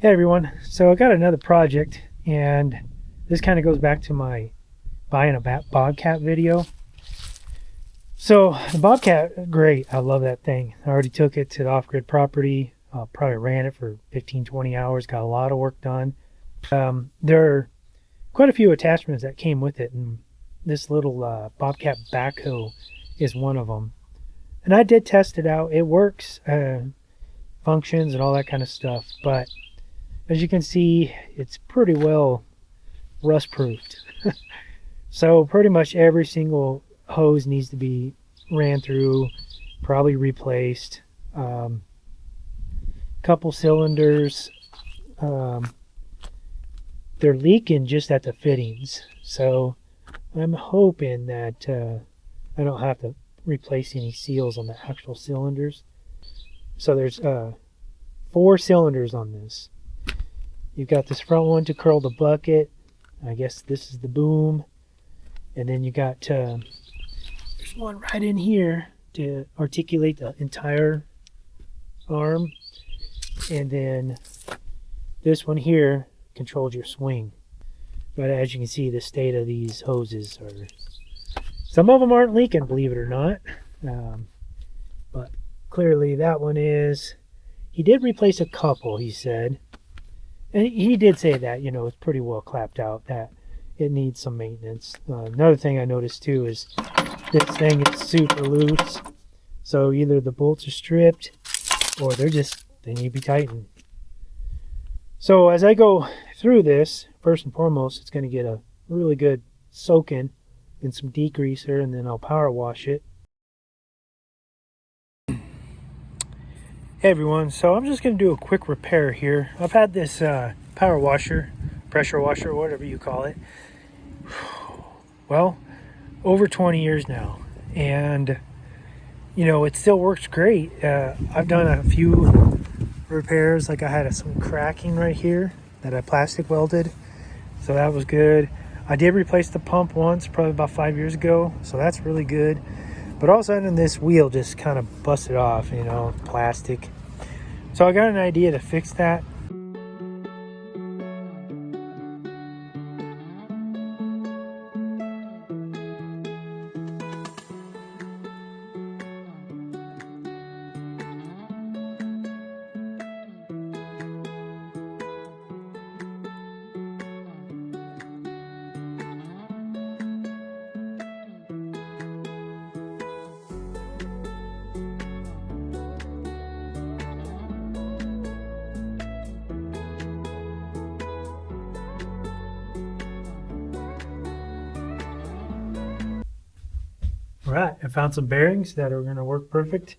Hey everyone, so I got another project, and this kind of goes back to my buying a Bobcat video. So the Bobcat, great, I love that thing. I already took it to the off-grid property, probably ran it for 15-20 hours, got a lot of work done. There are quite a few attachments that came with it, and this little Bobcat Backhoe is one of them. And I did test it out. It works, functions and all that kind of stuff, but as you can see, it's pretty well rust proofed. So pretty much every single hose needs to be ran through, probably replaced. Couple cylinders, they're leaking just at the fittings. So I'm hoping that I don't have to replace any seals on the actual cylinders. So there's 4 cylinders on this. You've got this front one to curl the bucket. I guess this is the boom. And then you got, there's one right in here to articulate the entire arm. And then this one here controls your swing. But as you can see, the state of these hoses are, some of them aren't leaking, believe it or not. But clearly that one is. He did replace a couple, he said. And he did say that, it's pretty well clapped out, that it needs some maintenance. Another thing I noticed too is this thing is super loose. So either the bolts are stripped or they need to be tightened. So as I go through this, first and foremost, it's going to get a really good soaking in some degreaser, and then I'll power wash it. Hey everyone, so I'm just going to do a quick repair here. I've had this power washer, pressure washer, whatever you call it, well, over 20 years now, and it still works great. I've done a few repairs, like I had some cracking right here that I plastic welded, so that was good. I did replace the pump once, probably about 5 years ago, so that's really good. But all of a sudden this wheel just kind of busted off, plastic. So I got an idea to fix that. All right, I found some bearings that are going to work perfect.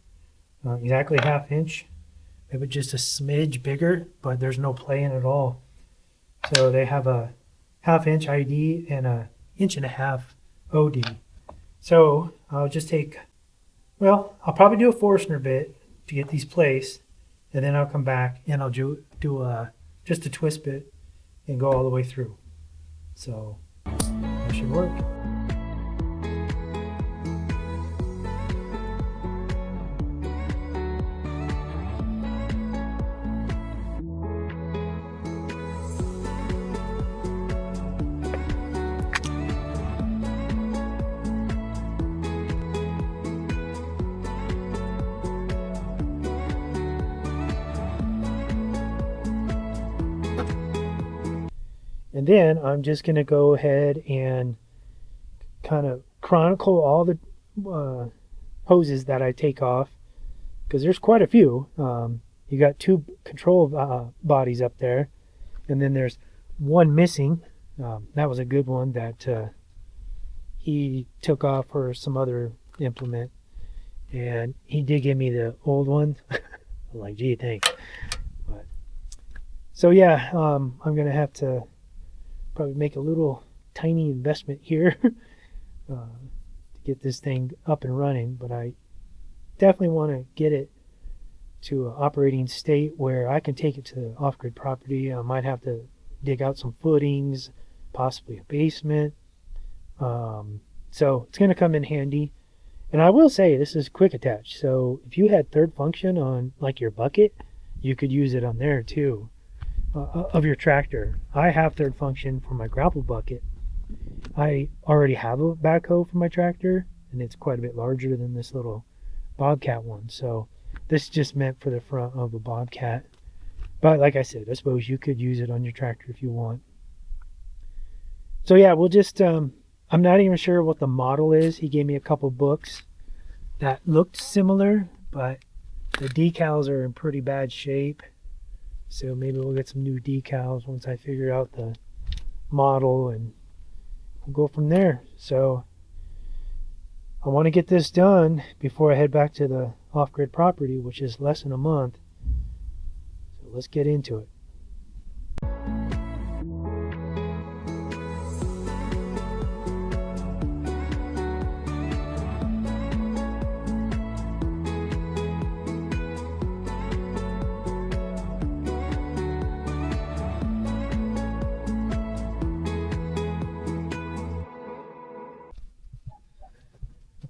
Exactly 1/2 inch, maybe just a smidge bigger, but there's no play in at all. So they have a 1/2 inch ID and a 1.5 inch OD. So I'll just take, I'll probably do a Forstner bit to get these placed, and then I'll come back and I'll do just a twist bit and go all the way through. So that should work. And then I'm just going to go ahead and kind of chronicle all the hoses that I take off, because there's quite a few. You got 2 control bodies up there, and then there's one missing. That was a good one that he took off for some other implement, and he did give me the old one. I'm like, gee, thanks. But so yeah, I'm going to have to probably make a little tiny investment here to get this thing up and running, but I definitely want to get it to an operating state where I can take it to off-grid property. I might have to dig out some footings, possibly a basement. So it's going to come in handy. And I will say this is quick attach. So if you had third function on like your bucket, you could use it on there too. of your tractor. I have third function for my grapple bucket. I already have a backhoe for my tractor, and it's quite a bit larger than this little Bobcat one. So this is just meant for the front of a Bobcat. But like I said, I suppose you could use it on your tractor if you want. So yeah, we'll just, I'm not even sure what the model is. He gave me a couple books that looked similar, but the decals are in pretty bad shape. So maybe we'll get some new decals once I figure out the model, and we'll go from there. So I want to get this done before I head back to the off-grid property, which is less than a month. So let's get into it.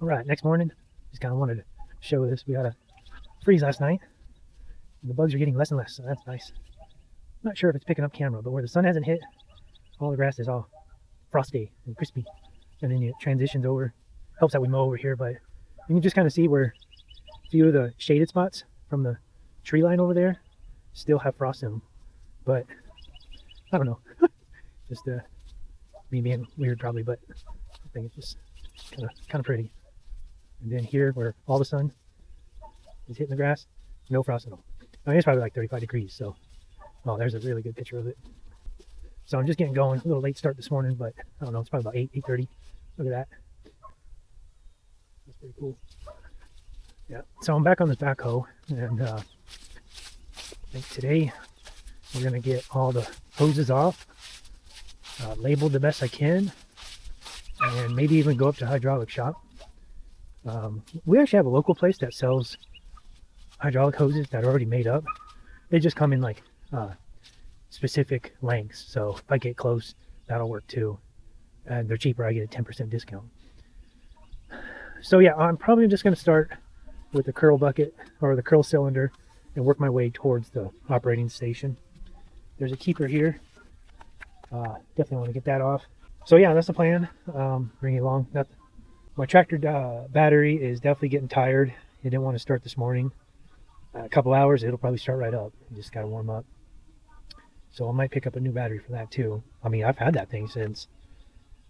All right, next morning, just kind of wanted to show this. We had a freeze last night. The bugs are getting less and less, so that's nice. I'm not sure if it's picking up camera, but where the sun hasn't hit, all the grass is all frosty and crispy. And then it transitions over. Helps that we mow over here, but you can just kind of see where a few of the shaded spots from the tree line over there still have frost in them. But I don't know. Just me being weird probably, but I think it's just kind of pretty. And then here, where all the sun is hitting the grass, no frost at all. I mean, it's probably like 35 degrees, so, oh, there's a really good picture of it. So I'm just getting going. A little late start this morning, but I don't know, it's probably about 8:30. Look at that. That's pretty cool. Yeah, so I'm back on this backhoe, and I think today we're going to get all the hoses off, labeled the best I can, and maybe even go up to hydraulic shop. We actually have a local place that sells hydraulic hoses that are already made up. They just come in like specific lengths, so if I get close, that'll work too. And they're cheaper. I get a 10% discount. So yeah, I'm probably just going to start with the curl bucket or the curl cylinder and work my way towards the operating station. There's a keeper here. Definitely want to get that off. So yeah, that's the plan. Bring it along. My tractor battery is definitely getting tired. It didn't want to start this morning. A couple hours, it'll probably start right up. You just got to warm up. So I might pick up a new battery for that too. I mean, I've had that thing since,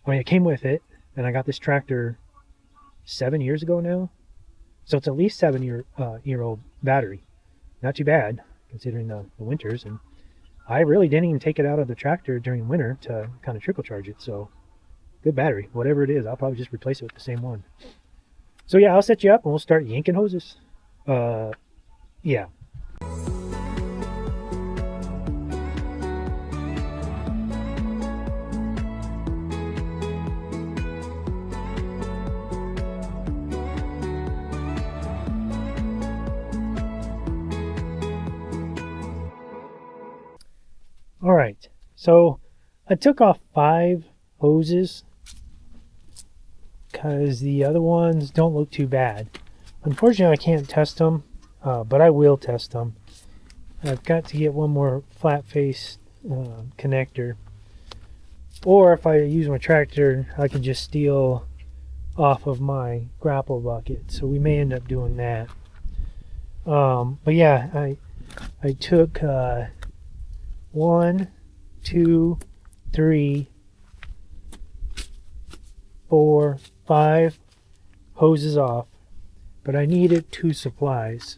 it came with it, and I got this tractor 7 years ago now. So it's at least 7-year-old battery. Not too bad, considering the winters. And I really didn't even take it out of the tractor during winter to kind of trickle charge it. So good battery. Whatever it is, I'll probably just replace it with the same one. So yeah, I'll set you up and we'll start yanking hoses. Yeah. All right, so I took off 5 hoses because the other ones don't look too bad. Unfortunately, I can't test them, but I will test them. I've got to get one more flat face connector, or if I use my tractor, I can just steal off of my grapple bucket. So we may end up doing that. But yeah, I took 1, 2, 3, 4, 5 hoses off, but I needed 2 supplies.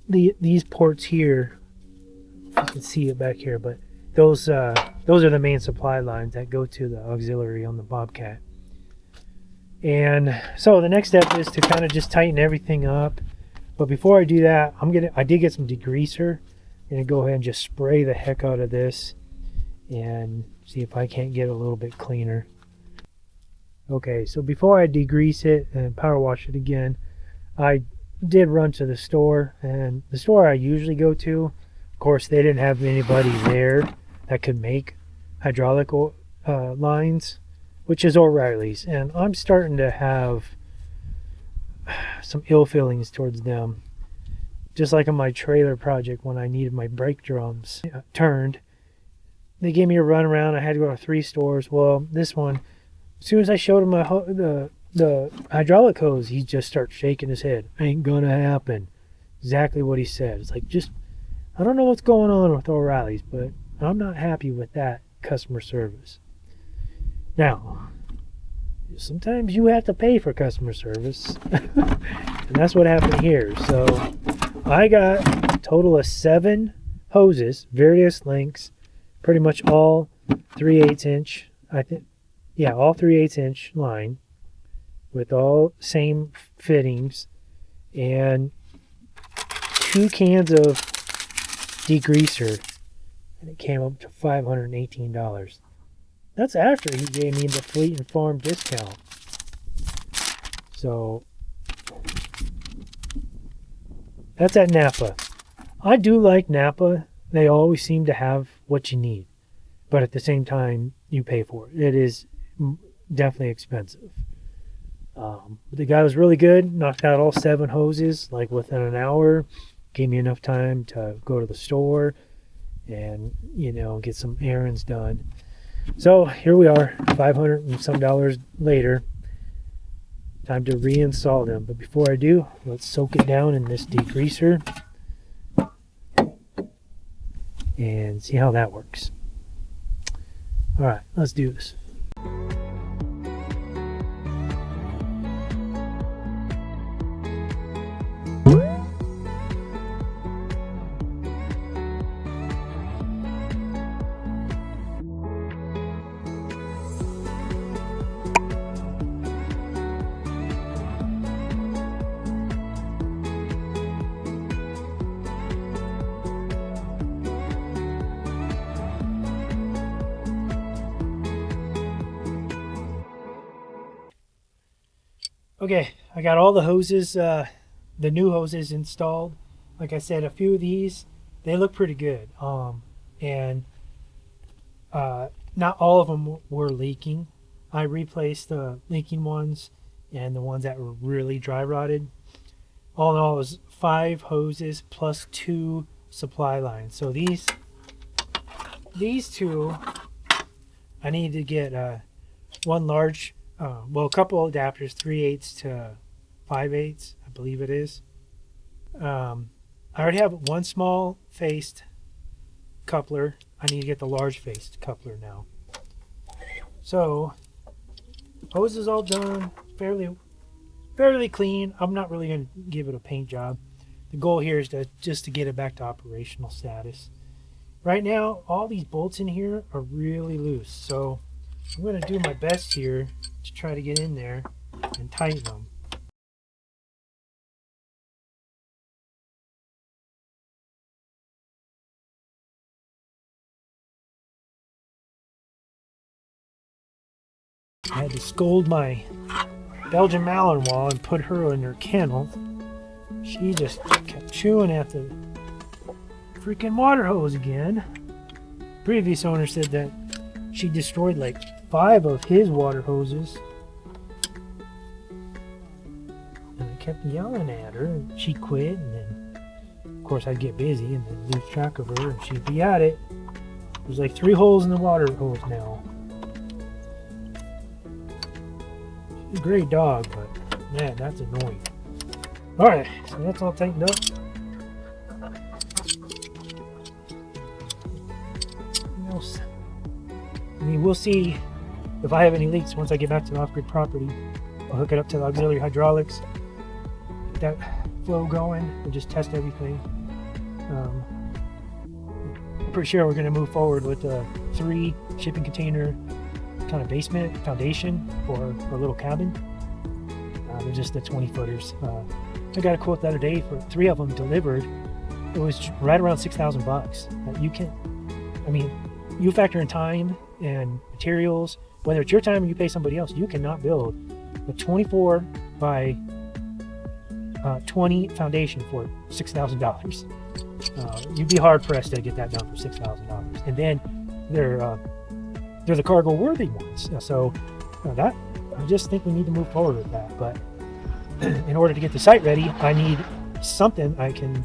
These ports here, you can see it back here, but those are the main supply lines that go to the auxiliary on the Bobcat. And so the next step is to kind of just tighten everything up. But before I do that, I did get some degreaser. I'm gonna go ahead and just spray the heck out of this and see if I can't get a little bit cleaner. Okay, so before I degrease it and power wash it again, I did run to the store, and the store I usually go to, of course, they didn't have anybody there that could make hydraulic lines, which is O'Reilly's, and I'm starting to have some ill feelings towards them. just like on my trailer project when I needed my brake drums turned. They gave me a run around. I had to go to 3 stores. Well, this one, as soon as I showed him the hydraulic hose, he just starts shaking his head. Ain't gonna happen. Exactly what he said. It's like, just, I don't know what's going on with O'Reilly's, but I'm not happy with that customer service. Now, sometimes you have to pay for customer service. And that's what happened here. So I got a total of 7 hoses, various lengths, pretty much all 3/8 inch. I think, yeah, all 3/8 inch line with all same fittings, and 2 cans of degreaser, and it came up to $518. That's after he gave me the Fleet and Farm discount. So that's at Napa. I do like Napa. They always seem to have what you need, but at the same time, you pay for it. It is definitely expensive. The guy was really good. Knocked out all 7 hoses like within an hour. Gave me enough time to go to the store and, get some errands done. So here we are, $500 and some later. Time to reinstall them. But before I do, let's soak it down in this degreaser and see how that works. All right, let's do this. Okay, I got all the hoses, the new hoses installed. Like I said, a few of these, they look pretty good. And not all of them were leaking. I replaced the leaking ones and the ones that were really dry rotted. All in all, it was 5 hoses plus 2 supply lines. So these 2, I need to get one large, a couple adapters, 3/8 to 5/8, I believe it is. I already have one small faced coupler. I need to get the large faced coupler now. So hose is all done, fairly clean. I'm not really going to give it a paint job. The goal here is just to get it back to operational status. Right now, all these bolts in here are really loose, so I'm going to do my best here to try to get in there and tighten them. I had to scold my Belgian Malinois and put her in her kennel. She just kept chewing at the freaking water hose again. Previous owner said that she destroyed like 5 of his water hoses. And I kept yelling at her, and she quit, and then of course I'd get busy and then lose track of her, and she'd be at it. There's like 3 holes in the water hose now. She's a great dog, but man, that's annoying. Alright, so that's all tightened up. I mean, we'll see if I have any leaks once I get back to the off-grid property. I'll hook it up to the auxiliary hydraulics, get that flow going, and just test everything. I'm pretty sure we're going to move forward with a 3 shipping container kind of basement foundation for our little cabin. They're just the 20-footers. I got a quote the other day for 3 of them delivered. It was right around $6,000. You can, I mean, you factor in time and materials, whether it's your time or you pay somebody else, you cannot build a 24 by 20 foundation for $6,000. You'd be hard pressed to get that done for $6,000. And then they're the cargo worthy ones. So that, I just think we need to move forward with that. But in order to get the site ready, I need something I can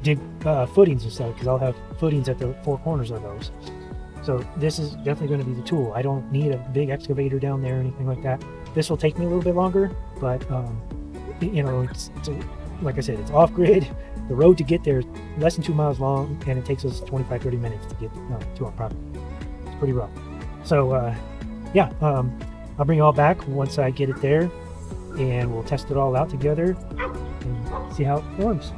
dig footings and stuff, because I'll have footings at the four corners of those. So this is definitely going to be the tool. I don't need a big excavator down there or anything like that. This will take me a little bit longer, but you know, it's like I said, it's off grid. The road to get there is less than 2 miles long, and it takes us 25-30 minutes to get to our property. It's pretty rough. So yeah, I'll bring you all back once I get it there, and we'll test it all out together and see how it performs.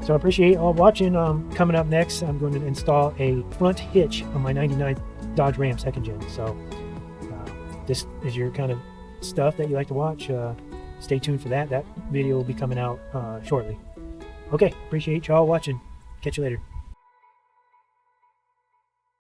So I appreciate all watching. Coming up next, I'm going to install a front hitch on my 99 Dodge Ram second gen. So this is your kind of stuff that you like to watch. Stay tuned for that. That video will be coming out shortly. Okay, appreciate y'all watching. Catch you later.